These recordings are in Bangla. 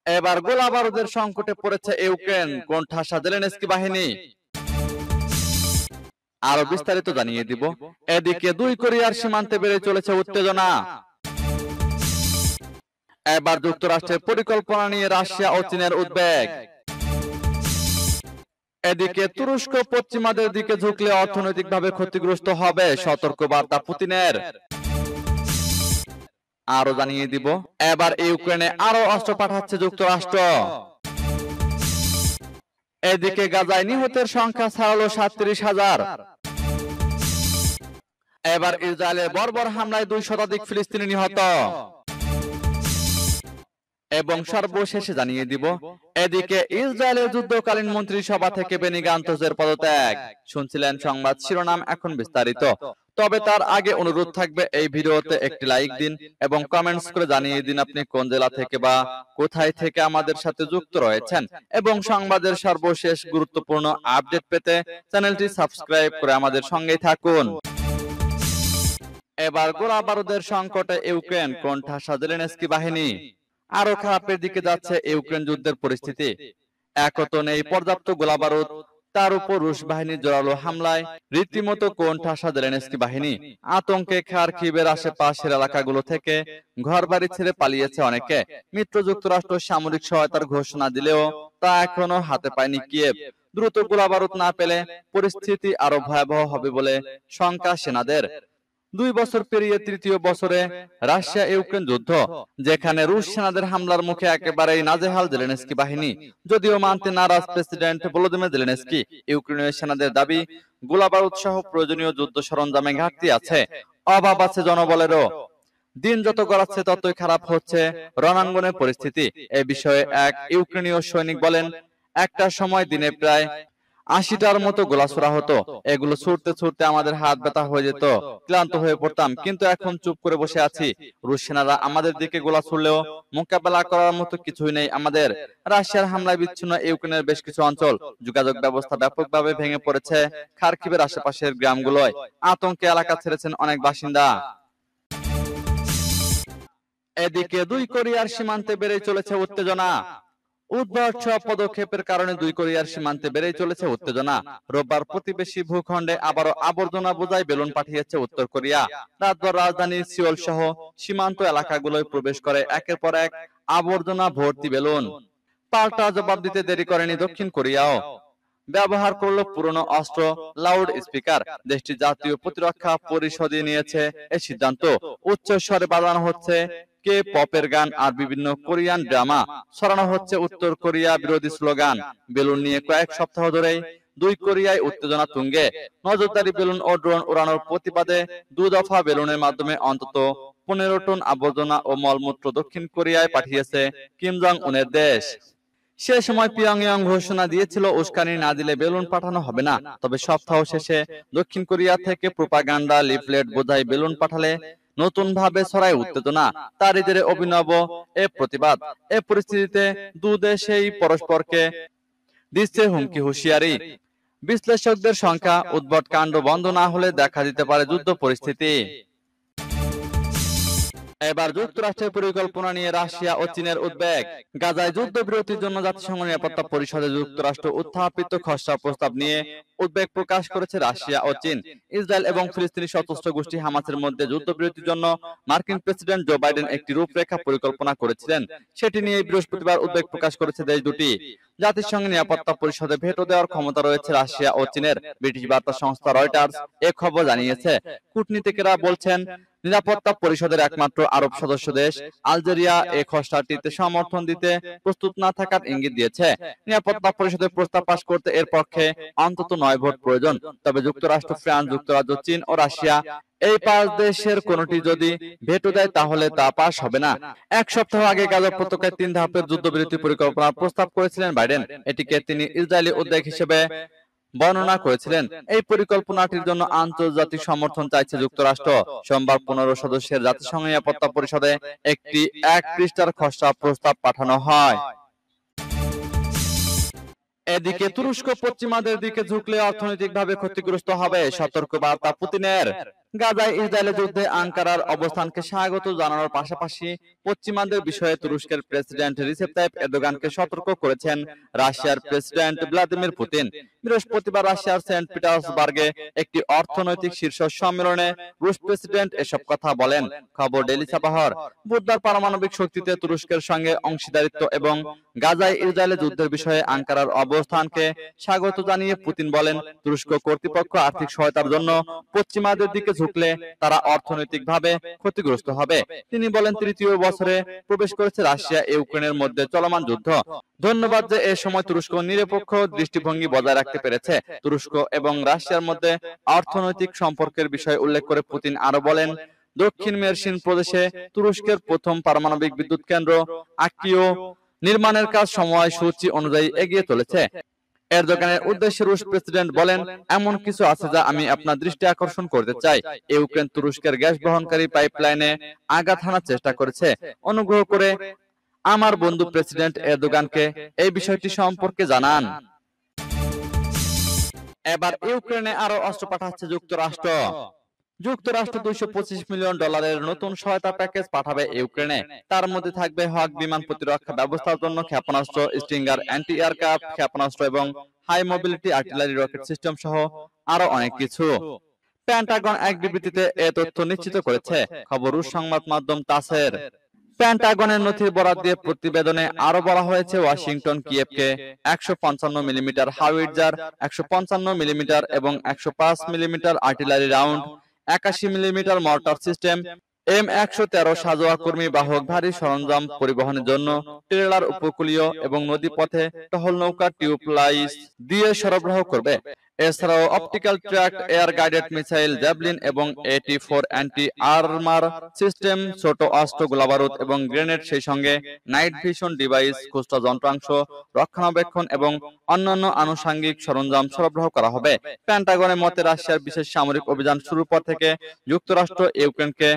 এবার গোলা বারুদের সংকটে পড়েছে ইউক্রেন, কোণঠাসা জেলেনস্কি বাহিনী। আরো বিস্তারিত জানিয়ে দিব। এদিকে দুই কোরিয়ার সীমান্তে বেড়ে চলেছে উত্তেজনা। এবার যুক্তরাষ্ট্রের পরিকল্পনা নিয়ে রাশিয়া ও চীনের উদ্বেগ। এদিকে তুরস্ক পশ্চিমাদের দিকে ঝুঁকলে অর্থনৈতিকভাবে ক্ষতিগ্রস্ত হবে, সতর্ক বার্তা পুতিনের। আরো জানিয়ে দিব, এবার ইউক্রেনে আরো অস্ত্র পাঠাচ্ছে যুক্তরাষ্ট্র। এদিকে গাজায় নিহতের সংখ্যা ছাড়ালো 37,000। এবার ইসরায়েলের বর্বর হামলায় 2 শতাধিক ফিলিস্তিনি নিহত। এবং সর্বশেষে জানিয়ে দিব, এদিকে ইসরায়েলের যুদ্ধকালীন মন্ত্রিসভা থেকে বেনি গান্তজের পদত্যাগ। শুনছিলেন সংবাদ শিরোনাম, এখন বিস্তারিত। তবে তার আগে অনুরোধ থাকবে এই ভিডিওতে একটি লাইক দিন এবং কমেন্টস করে জানিয়ে দিন আপনি কোন জেলা থেকে বা কোথায় থেকে আমাদের সাথে যুক্ত রয়েছেন। এবং সংবাদের সর্বশেষ গুরুত্বপূর্ণ আপডেট পেতে চ্যানেলটি সাবস্ক্রাইব করে আমাদের সঙ্গেই থাকুন। এবার গোলা বারুদের সংকটে ইউক্রেন, কোণঠাসা জেলেনস্কি বাহিনী। আরো খারাপের দিকে যাচ্ছে ইউক্রেন যুদ্ধের পরিস্থিতি। এক তো নেই পর্যাপ্ত গোলাবারুদ, তার উপর রুশ বাহিনীর জোরালো হামলায় রীতিমতো কোণঠাসা জেলেনস্কি বাহিনী। আতঙ্কে খারকিভের আশেপাশের এলাকাগুলো থেকে ঘরবাড়ি ছেড়ে পালিয়েছে অনেকে। মিত্র যুক্তরাষ্ট্র সামরিক সহায়তার ঘোষণা দিলেও তা এখনো হাতে পায়নি কিয়েভ। দ্রুত গোলাবারুদ না পেলে পরিস্থিতি আরো ভয়াবহ হবে বলে শঙ্কা সেনাদের। 2 বছর পেরিয়ে তৃতীয় বছরে রাশিয়া ইউক্রেন যুদ্ধ, যেখানে রুশ সেনাদের হামলার মুখে একেবারেই নাজেহাল জেলেনস্কি বাহিনী। যদিও মানতে নারাজ প্রেসিডেন্ট ভলোদিমির জেলেনস্কি, ইউক্রেনের সেনাদের দাবি গোলাবারুদ সহ প্রয়োজনীয় যুদ্ধ সরঞ্জামে ঘাটতি আছে, অভাব আছে জনবলেরও। দিন যত গড়াচ্ছে ততই খারাপ হচ্ছে রণাঙ্গনের পরিস্থিতি। এ বিষয়ে এক ইউক্রেনীয় সৈনিক বলেন, একটা সময় দিনে প্রায় 80টার মতো গোলা ছোড়া হতো। এগুলো ছুটতে ছুটতে আমাদের হাত ব্যথা হয়ে যেত, ক্লান্ত হয়ে পড়তাম। কিন্তু এখন চুপ করে বসে আছি। রুশ সেনারা আমাদের দিকে গোলা ছুড়লেও মোকাবেলা করার মতো কিছুই নেই আমাদের। রাশিয়ার হামলায় বিচ্ছিন্ন ইউক্রেনের বেশ কিছু অঞ্চল, যোগাযোগ ব্যবস্থা ব্যাপকভাবে ভেঙে পড়েছে। খারকিভের আশেপাশের গ্রামগুলোয় আতঙ্কে এলাকা ছেড়েছেন অনেক বাসিন্দা। এদিকে 2 কোরিয়ার সীমান্তে বেড়ে চলেছে উত্তেজনা। উদ্ভট সব পদক্ষেপের কারণে 2 কোরিয়ার সীমান্তে বেড়ে চলেছে উত্তেজনা। রোববার প্রতিবেশী ভূখণ্ডে আবারও আবর্জনা বোঝাই বেলুন পাঠিয়েছে উত্তর কোরিয়া। রাতভর রাজধানী সিওল সহ সীমান্ত এলাকাগুলোয় প্রবেশ করে একের পর এক আবর্জনা ভর্তি বেলুন। পাল্টা জবাব দিতে দেরি করেনি দক্ষিণ কোরিয়াও। ব্যবহার করলো পুরনো অস্ত্র, লাউড স্পিকার। দেশটির জাতীয় প্রতিরক্ষা পরিষদই নিয়েছে এই সিদ্ধান্ত। উচ্চ স্বরে বাজানো হচ্ছে কে পপের গান আর বিভিন্ন কোরিয়ান ড্রামা। ছড়ানো হচ্ছে উত্তর কোরিয়া বিরোধী স্লোগান। বেলুন নিয়ে কয়েক সপ্তাহ ধরেই 2 কোরিয়ায় উত্তেজনা তুঙ্গে। নজরদারি বেলুন ও ড্রোন উড়ানোর প্রতিবাদে 2 দফা বেলুনের মাধ্যমে অন্তত 15 টন আবর্জনা ও মলমূত্র দক্ষিণ কোরিয়ায় পাঠিয়েছে কিম জং উনের দেশ। সে সময় পিয়ংইয়ং ঘোষণা দিয়েছিল উস্কানি না দিলে বেলুন পাঠানো হবে না। তবে সপ্তাহ শেষে দক্ষিণ কোরিয়া থেকে প্রোপাগান্ডা লিফলেট বোঝাই বেলুন পাঠালে নতুন ভাবে ছড়ায় উত্তেজনা। তারই জেরে অভিনব এ প্রতিবাদ। এ পরিস্থিতিতে 2 দেশেই পরস্পরকে দিচ্ছে হুমকি হুঁশিয়ারি। বিশ্লেষকদের সংখ্যা, উদ্ভট কাণ্ড বন্ধ না হলে দেখা দিতে পারে যুদ্ধ পরিস্থিতি। এবার যুক্তরাষ্ট্রের পরিকল্পনা নিয়ে রাশিয়া ও চীনের উদ্বেগ। গাজায় যুদ্ধবিরতির জন্য জাতিসংঘ নিরাপত্তা পরিষদে যুক্তরাষ্ট্র উত্থাপিত খসড়া প্রস্তাব নিয়ে উদ্বেগ প্রকাশ করেছে রাশিয়া ও চীন। ইসরায়েল এবং ফিলিস্তিনি সশস্ত্র গোষ্ঠী হামাসের মধ্যে যুদ্ধবিরতির জন্য মার্কিন প্রেসিডেন্ট জো বাইডেন একটি রূপরেখা পরিকল্পনা করেছিলেন। সেটি নিয়ে বৃহস্পতিবার উদ্বেগ প্রকাশ করেছে দেশ দুটি। জাতিসংঘ নিরাপত্তা পরিষদে ভেটো দেওয়ার ক্ষমতা রয়েছে রাশিয়া ও চীনের। ব্রিটিশ বার্তা সংস্থা রয়টার্স এ খবর জানিয়েছে। কূটনীতিকেরা বলছেন, নিরাপত্তা পরিষদের একমাত্র আরব সদস্য দেশ আলজেরিয়া এই খসড়াটিতে সমর্থন দিতে প্রস্তুত না থাকার ইঙ্গিত দিয়েছে। নিরাপত্তা পরিষদের প্রস্তাব পাস করতে এর পক্ষে অন্তত 9 ভোট প্রয়োজন। তবে যুক্তরাষ্ট্র, ফ্রান্স, যুক্তরাজ্য, চীন ও রাশিয়া এই 5 দেশের কোনটি যদি ভেটো দেয় তাহলে তা পাস হবে না। এক সপ্তাহ আগে গাজা উপত্যকায় 3 ধাপের যুদ্ধবিরতি পরিকল্পনার প্রস্তাব করেছিলেন বাইডেন। এটিকে তিনি ইসরায়েলি উদ্বেগ হিসেবে বর্ণনা করেছিলেন। এই পরিকল্পনাটির জন্য আন্তর্জাতিক সমর্থন চাইছে যুক্তরাষ্ট্র। সোমবার 15 সদস্যের জাতিসংঘ নিরাপত্তা পরিষদে একটি 1 পৃষ্ঠার খসড়া প্রস্তাব পাঠানো হয়। এদিকে তুরস্ক পশ্চিমাদের দিকে ঝুঁকলে অর্থনৈতিকভাবে ক্ষতিগ্রস্ত হবে, সতর্ক বার্তা পুতিনের। গাজায় ইসরায়েলের যুদ্ধে আঙ্কারার অবস্থানকে স্বাগত জানানোর পাশাপাশি পশ্চিমাদের বিষয়ে তুরস্কের প্রেসিডেন্ট রিসেপ তাইপ এরদোগানকে সতর্ক করেছেন রাশিয়ার প্রেসিডেন্ট ভ্লাদিমির পুতিন। বৃহস্পতিবার রাশিয়ার সেন্ট পিটার্সবার্গে একটি অর্থনৈতিক শীর্ষ সম্মেলনে রুশ প্রেসিডেন্ট এসব কথা বলেন। খবর ডেইলি সাবাহর। বুধবার পারমাণবিক শক্তিতে তুরস্কের সঙ্গে অংশীদারিত্ব এবং গাজায় ইসরায়েলের যুদ্ধের বিষয়ে আঙ্কারার অবস্থানকে স্বাগত জানিয়ে পুতিন বলেন, তুরস্ক কর্তৃপক্ষ আর্থিক সহায়তার জন্য পশ্চিমাদের দিকে ঝুঁকলে তারা অর্থনৈতিকভাবে ক্ষতিগ্রস্ত হবে। তিনি বলেন, তৃতীয় বছরে প্রবেশ করেছে রাশিয়া ইউক্রেনের মধ্যে চলমান যুদ্ধ। ধন্যবাদ যে এ সময় তুরস্ক নিরপেক্ষ দৃষ্টিভঙ্গি বজায় রাখতে পেরেছে। তুরস্ক এবং রাশিয়ার মধ্যে অর্থনৈতিক সম্পর্কের বিষয়ে উল্লেখ করে পুতিন আরো বলেন, দক্ষিণ মেরসিন প্রদেশে তুরস্কের প্রথম পারমাণবিক বিদ্যুৎ কেন্দ্র আকিও নির্মাণের কাজ সময়সূচি অনুযায়ী এগিয়ে চলেছে। এরদোগানের উদ্দেশ্যে রুশ প্রেসিডেন্ট বলেন, এমন কিছু আছে যা আমি আপনার দৃষ্টি আকর্ষণ করতে চাই। ইউক্রেন তুরস্কের গ্যাস বহনকারী পাইপলাইনে আঘাত হানার চেষ্টা করেছে। অনুগ্রহ করে আমার বন্ধু প্রেসিডেন্ট এরদোগানকে এই বিষয়টি সম্পর্কে জানান। এবার ইউক্রেনে আরো অস্ত্র পাঠাচ্ছে যুক্তরাষ্ট্র। যুক্তরাষ্ট্র $225 মিলিয়ন নতুন সহায়তা প্যাকেজ পাঠাবে ইউক্রেনে। তার মধ্যে থাকবে হক বিমান প্রতিরক্ষা ব্যবস্থার জন্য ক্ষেপণাস্ত্র, স্টিঙ্গার অ্যান্টি এয়ারক্রাফট ক্ষেপণাস্ত্র এবং high mobility artillery rocket system সহ আরো অনেক কিছু। পেন্টাগন এক বিবৃতিতে এ তথ্য নিশ্চিত করেছে। খবর রুশ সংবাদ মাধ্যম তাসের। পেন্টাগনের নথির বরাত দিয়ে প্রতিবেদনে আরো বলা হয়েছে, ওয়াশিংটন কিয়েভকে 155 মিলিমিটার হাউইটজার, 155 মিলিমিটার এবং 105 millimetre artillery round, 81 millimetre mortar system, M113 সাজোয়া কর্মী বাহক ভারী সরঞ্জাম পরিবহনের জন্য ট্রেলার, উপকূলীয় এবং নদীপথে টহল নৌকা, টিউবলাইস দিয়ে সরবরাহ করবে। এছাড়াও optical tracked air guided missile javelin এবং AT4 অ্যান্টি আর্মার সিস্টেম, ছোট অস্ত্র, গোলাবারুদ এবং গ্রেনেড, সেই সঙ্গে নাইট ভিশন ডিভাইস, খুচরা যন্ত্রাংশ, রক্ষণাবেক্ষণ এবং অন্যান্য আনুষঙ্গিক সরঞ্জাম সরবরাহ করা হবে। পেন্টাগনের মতে, রাশিয়ার বিশেষ সামরিক অভিযান শুরুর পর থেকে যুক্তরাষ্ট্র ইউক্রেনকে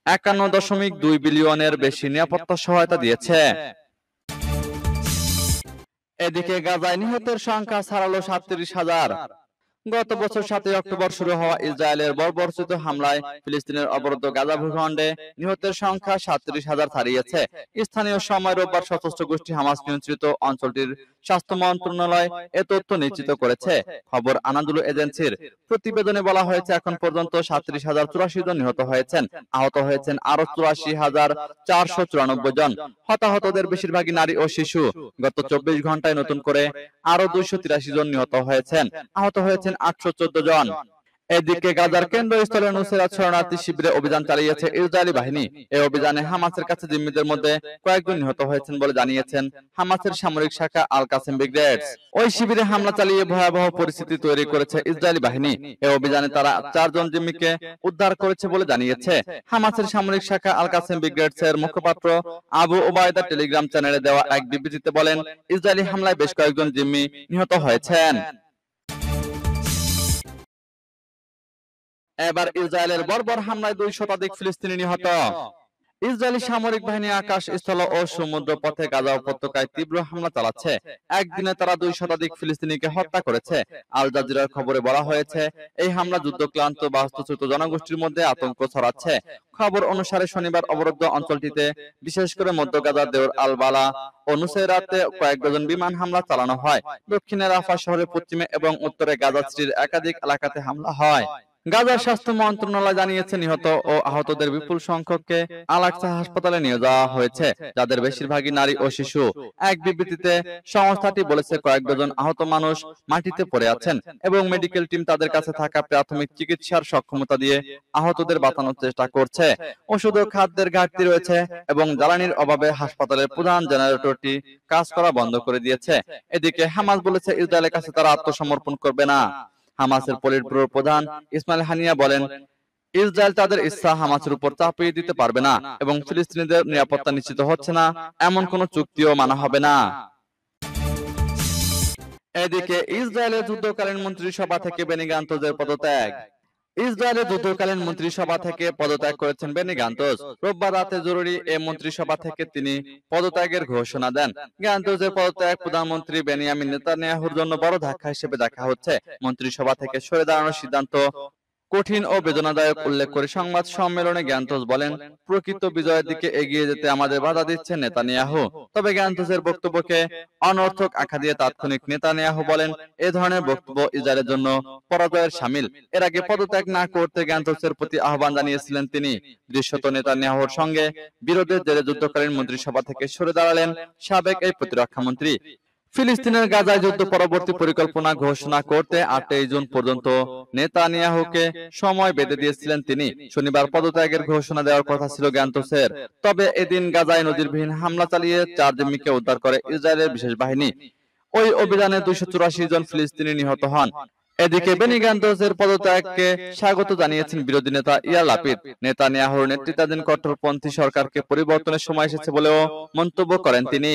51.2 বিলিয়নের বেশি নিরাপত্তা সহায়তা দিয়েছে। এদিকে গাজায় নিহতের সংখ্যা ছাড়ালো 37,000। গত বছর 7 অক্টোবর শুরু হওয়া ইসরায়েলের বর্বরোচিত হামলায় ফিলিস্তিনের অবরুদ্ধ গাজা ভূখণ্ডে নিহতের সংখ্যা 37,000 ছাড়িয়েছে। স্থানীয় সময় রোববার সশস্ত্র গোষ্ঠী হামাস নিয়ন্ত্রিত অঞ্চলটির স্বাস্থ্য মন্ত্রণালয় এ তথ্য নিশ্চিত করেছে। খবর আনাদুলু এজেন্সির। প্রতিবেদনে বলা হয়েছে, এখন পর্যন্ত 37,084 জন নিহত হয়েছেন। আহত হয়েছেন আরো 84,494 জন। হতাহতদের বেশিরভাগই নারী ও শিশু। গত 24 ঘন্টায় নতুন করে আরো 283 জন নিহত হয়েছেন। আহত হয়েছেন 814 জন। এদিকে গাজার কেন্দ্রস্থলে নুসেরাত শরণার্থী শিবিরে অভিযান চালিয়েছে ইসরায়েলি বাহিনী। এই অভিযানে হামাসের কাছে জিম্মিদের মধ্যে কয়েকজন নিহত হয়েছেন বলে জানিয়েছেন হামাসের সামরিক শাখা আল কাসেম ব্রিগেডস। ওই শিবিরে হামলা চালিয়ে ভয়াবহ পরিস্থিতি তৈরি করেছে ইসরায়েলি বাহিনী। এই অভিযানে তারা 4 জন জিম্মিকে উদ্ধার করেছে বলে জানিয়েছে হামাসের সামরিক শাখা আল কাসেম ব্রিগেডস এর মুখপাত্র আবু ওবায়দা টেলিগ্রাম চ্যানেলে দেওয়া এক বিবৃতিতে বলেন, ইসরায়েলি হামলায় বেশ কয়েকজন জিম্মি নিহত হয়েছেন। এবার ইসরায়েলের বর্বর হামলায় 2 শতাধিক ফিলিস্তিনি নিহত। ইসরায়েলি সামরিক বাহিনী আকাশ, স্থল ও সমুদ্র পথে গাজা উপত্যকায় তীব্র হামলা চালাচ্ছে। একদিনে তারা 2 শতাধিক ফিলিস্তিনিকে হত্যা করেছে। আল জাজিরার খবরে বলা হয়েছে, এই হামলা যুদ্ধক্লান্ত বাস্তুচ্যুত জনগোষ্ঠীর মধ্যে আতঙ্ক ছড়াচ্ছে। খবর অনুসারে শনিবার অবরুদ্ধ অঞ্চলটিতে, বিশেষ করে মধ্য গাজার দেওর আল বালা ও নুসেরাতে কয়েক ডজন বিমান হামলা চালানো হয়। দক্ষিণে রাফা শহরের পশ্চিমে এবং উত্তরে গাজা সিটির একাধিক এলাকাতে হামলা হয়। গাজার স্বাস্থ্য মন্ত্রণালয় জানিয়েছে, নিহত ও আহতদের বিপুল সংখ্যককে আল-আকসা হাসপাতালে নিয়ে যাওয়া হয়েছে, যাদের বেশিরভাগই নারী ও শিশু। এক বিবৃতিতে সংস্থাটি বলেছে, কয়েক ডজন আহত মানুষ মাটিতে পড়ে আছেন এবং মেডিকেল টিম তাদের কাছে থাকা প্রাথমিক চিকিৎসার সক্ষমতা দিয়ে আহতদের বাঁচানোর চেষ্টা করছে। ওষুধ ও খাদ্যের ঘাটতি রয়েছে এবং জ্বালানির অভাবে হাসপাতালের প্রধান জেনারেটরটি কাজ করা বন্ধ করে দিয়েছে। এদিকে হামাস বলেছে, ইসরায়েলের কাছে তারা আত্মসমর্পণ করবে না। হামাসের পলিট ব্যুরোর প্রধান ইসমাইল হানিয়া বলেন, ইসরায়েল তাদের ইচ্ছা হামাসের উপর চাপিয়ে দিতে পারবে না এবং ফিলিস্তিনিদের নিরাপত্তা নিশ্চিত হচ্ছে না এমন কোন চুক্তিও মানা হবে না। এদিকে ইসরায়েলের যুদ্ধকালীন মন্ত্রিসভা থেকে বেনি গান্তজের পদত্যাগ। ইসরায়েলের যুদ্ধকালীন মন্ত্রিসভা থেকে পদত্যাগ করেছেন বেনি গান্তজ। রোববার রাতে জরুরি এ মন্ত্রিসভা থেকে তিনি পদত্যাগের ঘোষণা দেন। গান্তজের পদত্যাগ প্রধানমন্ত্রী বেনিয়ামিন নেতানিয়াহুর জন্য বড় ধাক্কা হিসেবে দেখা হচ্ছে। মন্ত্রিসভা থেকে সরে দাঁড়ানোর সিদ্ধান্ত কঠিন ও বেদনাদায়ক উল্লেখ করে সংবাদ সম্মেলনে গ্যান্টোস বলেন, প্রকৃত বিজয়ের দিকে এগিয়ে যেতে আমাদের বাধা দিচ্ছে নেতানিয়াহু। তবে গ্যান্টোসের বক্তব্যকে অনর্থক আখ্যা দিয়ে তাৎক্ষণিক নেতানিয়াহু বলেন, এ ধরনের বক্তব্য ইসরায়েলের জন্য পরাজয়ের শামিল। এর আগে পদত্যাগ না করতে গ্যান্টোসের প্রতি আহ্বান জানিয়েছিলেন তিনি। দৃশ্যত নেতানিয়াহুর সঙ্গে বিরোধের জেরে যুদ্ধকালীন মন্ত্রিসভা থেকে সরে দাঁড়ালেন সাবেক এই প্রতিরক্ষা মন্ত্রী। ফিলিস্তিনের গাজায় যুদ্ধ পরবর্তী পরিকল্পনা ঘোষণা করতে 8 জুন পর্যন্ত নেতানিয়াহুকে সময় বেঁধে দিয়েছিলেন তিনি। শনিবার পদত্যাগের ঘোষণা দেওয়ার কথা ছিল গ্যান্টোসের। তবে এদিন গাজায় নজিরবিহীন হামলা চালিয়ে 4 জিম্মিকে উদ্ধার করে ইসরায়েলের বিশেষ বাহিনী। ওই অভিযানে 284 জন ফিলিস্তিনি নিহত হন। এদিকে বেনি গ্যান্টোসের পদত্যাগকে স্বাগত জানিয়েছেন বিরোধী নেতা ইয়ার লাপিদ। নেতানিয়াহুর নেতৃত্বাধীন কট্টরপন্থী সরকারকে পরিবর্তনের সময় এসেছে বলেও মন্তব্য করেন তিনি।